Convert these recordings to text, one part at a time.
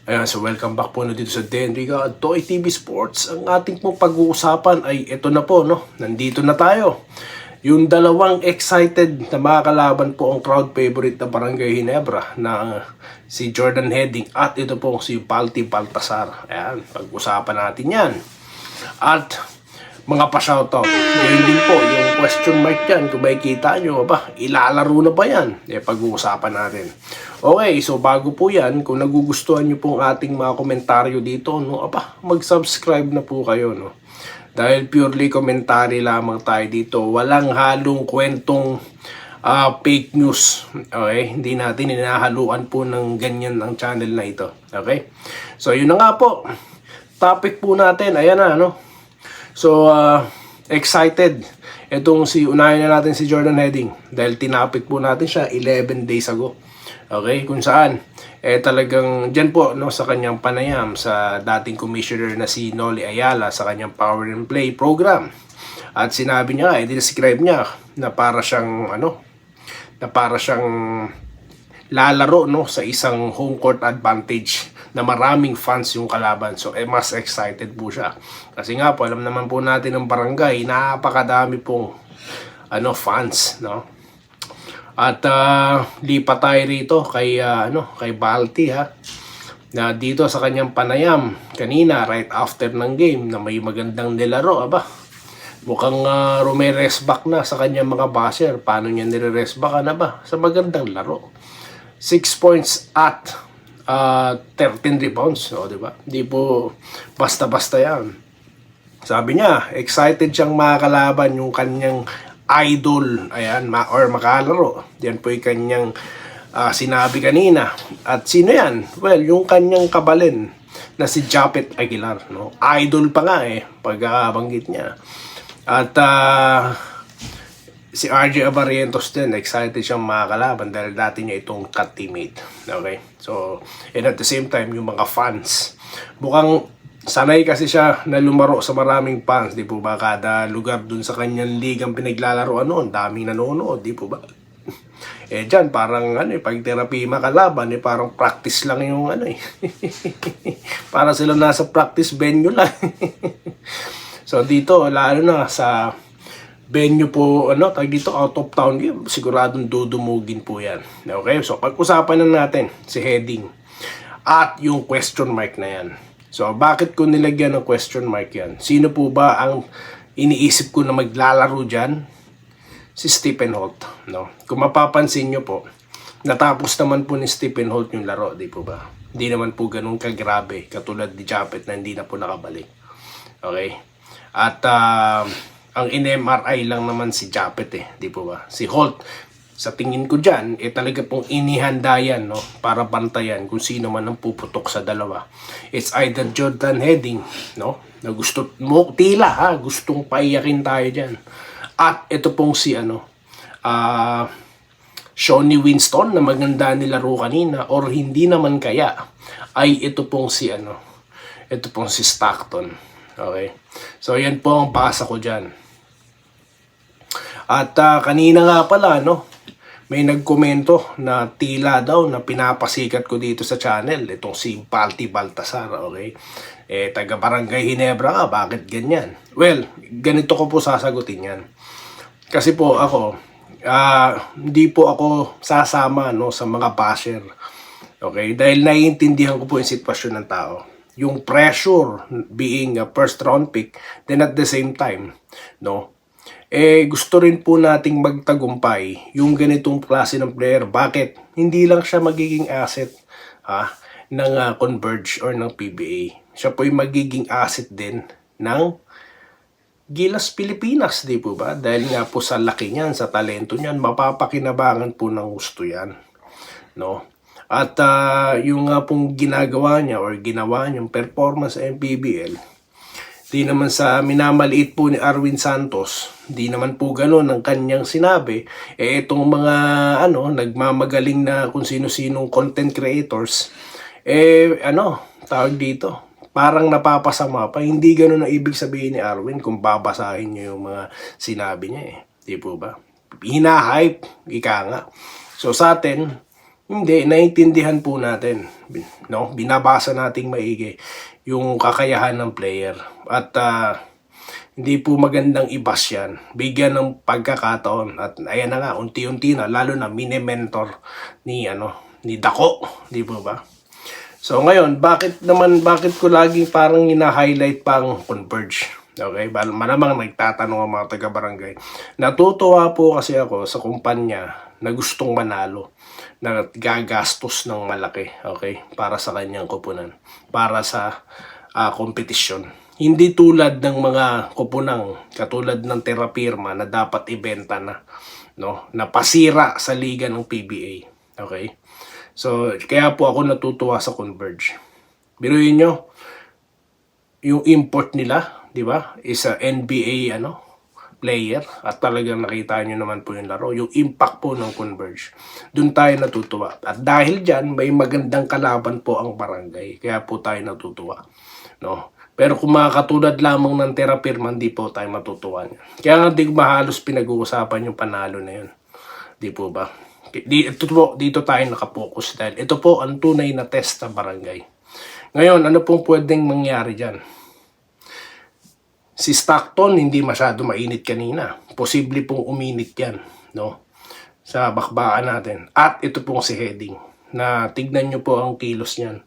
Ayan, so welcome back po na dito sa Denrica Toy TV Sports. Ang ating pong pag-uusapan ay ito na po, no? Nandito na tayo. Yung dalawang excited na mga kalaban po ang crowd favorite na Barangay Ginebra na si Jordan Heading at ito po si Palti Baltasar. Ayan, pag-usapan natin yan. At mga pa-shoutout. Ngayon din po, yung question mark yan, kung makikita nyo, ilalaro na ba yan? Pag-uusapan natin. Okay, so bago po yan, kung nagugustuhan nyo pong ating mga komentaryo dito, mag-subscribe na po kayo, no? Dahil purely komentary lamang tayo dito. Walang halong kwentong fake news. Okay? Hindi natin inahaluan po ng ganyan ang channel na ito. Okay? So, yun na nga po. Topic po natin, ayan na, no? So, excited. Unahin na natin si Jordan Heading dahil tinapik po natin siya 11 days ago. Okay, kung saan talagang dyan po, no, sa kanyang panayam sa dating commissioner na si Noli Ayala sa kanyang Power and Play program. At sinabi niya, describe niya na para siyang lalaro, no, sa isang home court advantage na maraming fans yung kalaban. So, mas excited po siya. Kasi nga po, alam naman po natin ng barangay, napakadami pong fans, no? At lipat tayo rito kay Balti, ha. Na dito sa kanyang panayam kanina right after ng game na may magandang nilaro, mukhang rume-rest back na sa kanyang mga basher. Paano niya nire-rest back sa magandang laro. 6 points at 13 rebounds, di ba? Hindi po basta-basta yan. Sabi niya, excited siyang makakalaban yung kanyang idol, or makalaro. Yan po yung kanyang sinabi kanina. At sino yan? Well, yung kanyang kabalin na si Japet Aguilar, no? Idol pa nga pagkabanggit niya. At si RJ Abarientos din, excited siyang makakalaban dahil dati niya itong cut-teammate. Okay? So, and at the same time, yung mga fans, mukhang sanay kasi siya na lumaro sa maraming fans, di po ba? Kada lugar dun sa kanyang ligang pinaglalaroan noon, daming nanonood, di po ba? Dyan, parang pag therapy makalaban, parang practice lang yung para sila nasa practice venue lang. So, dito, lalo na sa venue po, out of town game, siguradong dudumugin po yan. Okay? So, pag-usapan na natin si Heading at yung question mark na yan. So, bakit ko nilagyan ng question mark yan? Sino po ba ang iniisip ko na maglalaro dyan? Si Stephen Holt, no? Kung mapapansin nyo po, natapos naman po ni Stephen Holt yung laro, di po ba? Hindi naman po ganun kagrabe, katulad ni Japet na hindi na po nakabalik. Okay? At, ang in-MRI lang naman si Japet, di po ba? Si Holt, sa tingin ko dyan, talaga pong inihanda yan, no? Para bantayan kung sino man ang puputok sa dalawa. It's either Jordan Heading, no? Na gusto mo, tila gustong paiyakin tayo dyan. At ito pong si Shawnee Winston na maganda nilaro kanina or hindi naman kaya ay ito pong si Stockton. Okay? So yan po ang basa ko dyan. At kanina nga pala, may nagkomento na tila daw na pinapasikat ko dito sa channel itong si Palti Baltasar, okay? Taga Barangay Ginebra ka, bakit ganyan? Well, ganito ko po sasagutin yan. Kasi po ako, hindi po ako sasama sa mga basher. Okay? Dahil naiintindihan ko po yung sitwasyon ng tao. Yung pressure being a first round pick, then at the same time, gusto rin po nating magtagumpay yung ganitong klase ng player. Bakit? Hindi lang siya magiging asset ng Converge or ng PBA. Siya po yung magiging asset din ng Gilas Pilipinas, di po ba? Dahil nga po sa laki niyan, sa talento niyan, mapapakinabangan po ng gusto yan. No? At yung nga pong ginagawa niya or ginawa niyang performance sa MPBL, di naman sa minamaliit po ni Arwin Santos, di naman po ganun ang kanyang sinabi. Itong mga nagmamagaling na kung sino-sinong content creators, tawag dito, parang napapasama pa. Hindi ganun ang ibig sabihin ni Arwin kung babasahin niyo yung mga sinabi niya, di po ba? Hina-hype, ika nga. So sa atin, Hindi, naiintindihan po natin, no? Binabasa nating maigi yung kakayahan ng player. At hindi po magandang ibas yan. Bigyan ng pagkakataon. At ayan na nga, unti-unti na, lalo na mini-mentor ni Dako. Di po ba? So ngayon, bakit ko laging parang hina-highlight pang Converge? Okay, malamang nagtatanong ang mga taga-barangay. Natutuwa po kasi ako sa kumpanya na gustong manalo, na gagastos ng malaki, okay, para sa kanyang kupunan, para sa kompetisyon. Hindi tulad ng mga kupunang katulad ng Terrapirma na dapat ibenta na, no, na pasira sa liga ng PBA. Okay? So, kaya po ako natutuwa sa Converge. Biruin nyo, yung import nila, di ba, is a NBA player, at talagang nakita nyo naman po yung laro, yung impact po ng Converge. Doon tayo natutuwa. At dahil dyan, may magandang kalaban po ang barangay. Kaya po tayo natutuwa. No? Pero kung makakatulad lamang ng Terrapirma, hindi po tayo matutuwa niya. Kaya nga di mahalos pinag-uusapan yung panalo na yun. Di po ba? Dito tayo nakapokus dahil ito po ang tunay na test ng barangay. Ngayon, ano pong pwedeng mangyari dyan? Si Stockton hindi masyado mainit kanina. Posible pong uminit yan, no? Sa bakbakan natin. At ito pong si Heading, na tignan nyo po ang kilos niyan,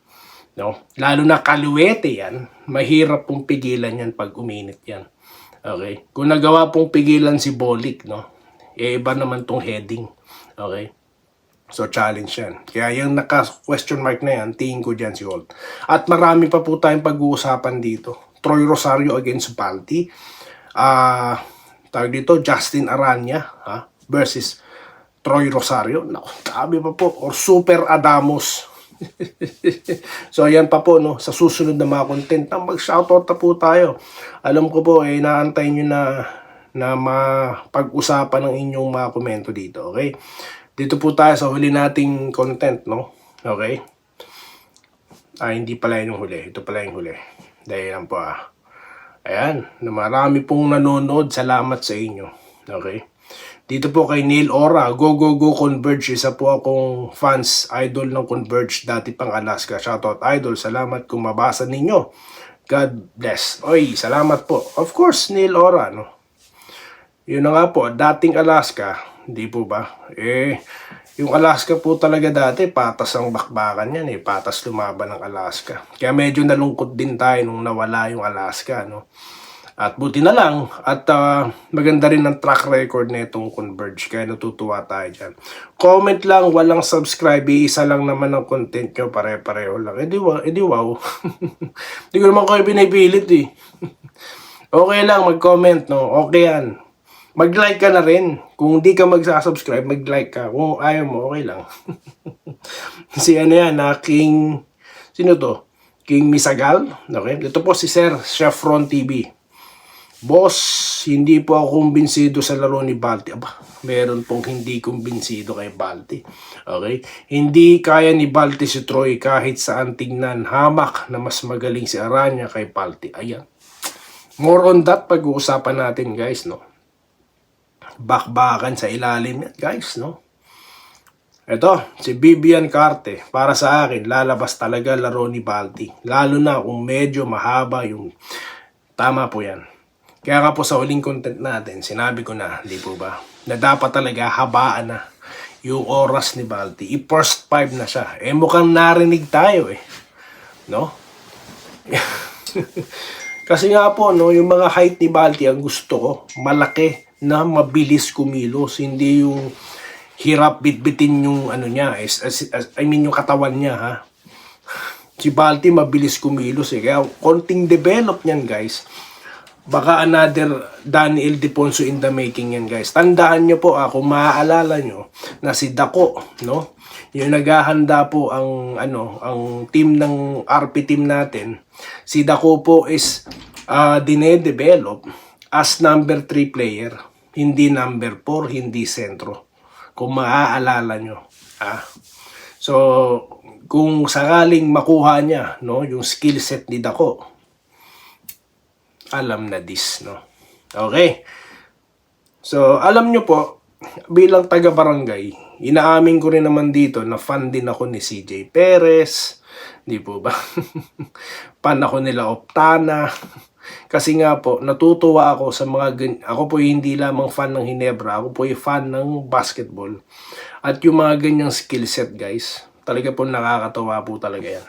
no? Lalo na kaluwete yan, mahirap pong pigilan yan pag uminit yan. Okay? Kung nagawa pong pigilan si Bolik, no? Iba naman tong Heading. Okay? So, challenge yan. Kaya yung naka-question mark na yan, tingin ko dyan si Holt. At marami pa po tayong pag-uusapan dito. Troy Rosario against Balti. Tawag dito, Justin Aranya versus Troy Rosario. Naku, sabi pa po. Or Super Adamos. So, ayan pa po, no? Sa susunod na mga content, mag-shoutout na po tayo. Alam ko po, naantay nyo na mapag-usapan ng inyong mga komento dito, okay? Dito po tayo sa huli nating content, no? Okay? Hindi pala yung huli. Ito pala yung huli. Dahil lang po, Ayan, na marami pong nanonood. Salamat sa inyo. Okay? Dito po kay Neil Ora, go Converge. Isa po akong fans, idol ng Converge, dati pang Alaska. Shoutout idol, salamat kung mabasa ninyo. God bless. Oy, salamat po. Of course, Neil Ora, no? Yun na nga po, dating Alaska, hindi po ba? Yung Alaska po talaga dati, patas ang bakbakan yan patas lumaban ng Alaska. Kaya medyo nalungkot din tayo nung nawala yung Alaska, no? At buti na lang, at maganda rin ang track record na itong Converge, kaya natutuwa tayo dyan. Comment lang, walang subscribe, isa lang naman ang content nyo, pare-pareho lang. Edi wow. Hindi ko naman kayo binipilit Okay lang, mag-comment, no? Okay yan. Mag-like ka na rin. Kung di ka magsasubscribe, mag-like ka. Kung ayaw mo, okay lang. Si King... Sino to? King Misagal. Okay? Ito po si Sir Chefron TV. Boss, hindi po ako kumbinsido sa laro ni Balti. Aba, meron pong hindi kumbinsido kay Balti. Okay? Hindi kaya ni Balti si Troy kahit saan tingnan. Hamak na mas magaling si Aranya kay Balti. Ayan. More on that pag-uusapan natin, guys, no? Bakbakan sa ilalim yan, guys, no? Ito, si Vivian Carte, para sa akin, lalabas talaga laro ni Balti. Lalo na kung medyo mahaba yung... Tama po yan. Kaya nga po sa huling content natin, sinabi ko na, di po ba, na dapat talaga habaan na yung oras ni Balti. I-first 5 na siya. Mukhang narinig tayo no? Kasi nga po, no, yung mga height ni Balti, ang gusto ko, malaki na mabilis kumilos. Hindi yung hirap bitbitin yung niya, yung katawan niya, Si Balti mabilis kumilos Kaya konting develop niyan, guys. Baka another Daniel Deponso in the making yan, guys. Tandaan nyo po, kung maaalala nyo, na si Dako, no? Yung naghahanda po ang team ng RP team natin. Si Dako po is dinedevelop as number 3 player. Hindi number 4, hindi sentro. Kung maaalala nyo. So, kung sakaling makuha niya, no, yung skill set ni Dako, alam na this, no? Okay. So, alam nyo po, bilang taga-barangay, inaamin ko rin naman dito na fan din ako ni CJ Perez, di po ba? Fan ako nila Optana. Kasi nga po, natutuwa ako sa mga ako po hindi lamang fan ng Ginebra, ako po fan ng basketball. At yung mga ganyang skill set, guys, talaga po nakakatawa po talaga yan.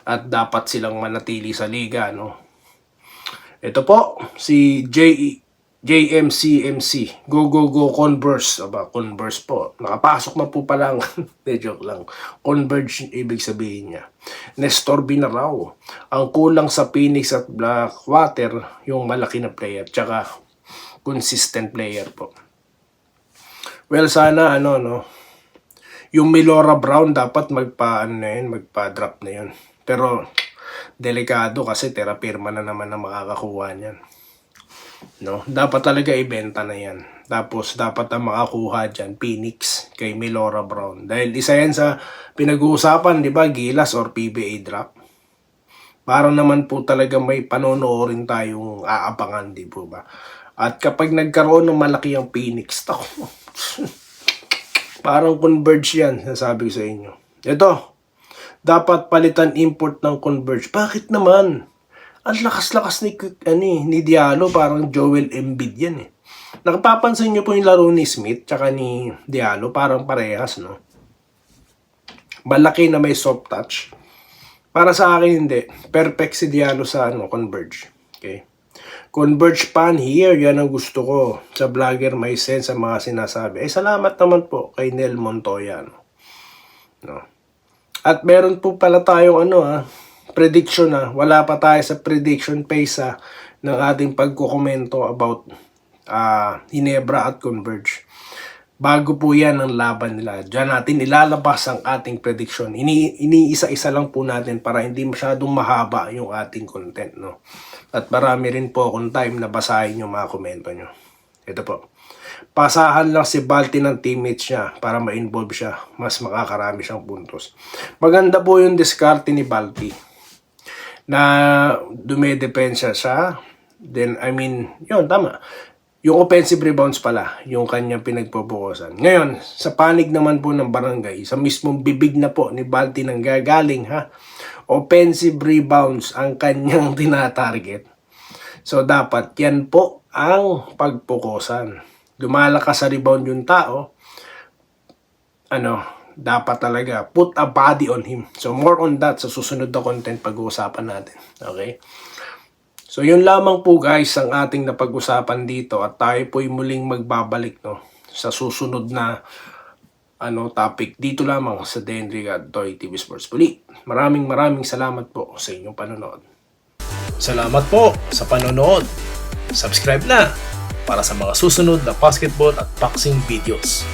At dapat silang manatili sa liga, no? Ito po, si JMCMC. Go, go, go, Converse. Aba, Converse po. Nakapasok na po palang. Joke lang. Converge, ibig sabihin niya. Nestor Binarao. Ang kulang sa Phoenix at Blackwater, yung malaki na player. Tsaka, consistent player po. Well, sana, yung Milora Brown dapat magpa-drop na yun. Pero, delikado kasi terapirma na naman na makakakuha niyan. No, dapat talaga ibenta na yan. Tapos dapat ang makakuha dyan, Phoenix kay Milora Brown. Dahil isa yan sa pinag-uusapan, di ba, Gilas or PBA drop. Parang naman po talaga may panonoorin tayong aabangan, di po ba? At kapag nagkaroon ng malaki ang Phoenix, parang Converge yan, nasabi ko sa inyo. Ito, dapat palitan import ng Converge. Bakit naman? Ang lakas-lakas ni Diallo, parang Joel Embiid yan eh. Nakapapansin nyo po yung laro ni Smith tsaka ni Diallo, parang parehas, no? Malaki na may soft touch. Para sa akin hindi. Perfect si Diallo sa Converge. Okay? Converge fan here, yan ang gusto ko. Sa vlogger may sense sa mga sinasabi. Salamat naman po kay Nel Montoya, no? At meron po pala tayong prediction na wala pa tayo sa prediction phase ng ating pagkukomento about Ginebra at Converge. Bago po yan ang laban nila. Diyan natin ilalabas ang ating prediction. Iniisa-isa lang po natin para hindi masyadong mahaba yung ating content, no? At marami rin po akong time na basahin yung mga komento nyo. Ito po. Pasahan lang si Balti ng teammates niya para ma-involve siya. Mas makakarami siyang puntos. Maganda po yung diskarte ni Balti na dumedepensa siya. Then, yun, tama. Yung offensive rebounds pala, yung kanyang pinagpupukusan. Ngayon, sa panig naman po ng barangay, sa mismong bibig na po ni Balti nang gagaling, offensive rebounds ang kanyang tinatarget. So, dapat yan po ang pagpukusan. Lumalakas sa rebound yung tao, dapat talaga put a body on him. So more on that sa susunod na content pag-uusapan natin. Okay? So yun lamang po guys ang ating napag-usapan dito at tayo po'y muling magbabalik sa susunod na topic dito lamang sa Denry Toy TV Sports Puli. Maraming salamat po sa inyong panonood. Salamat po sa panonood. Subscribe na para sa mga susunod na basketball at boxing videos.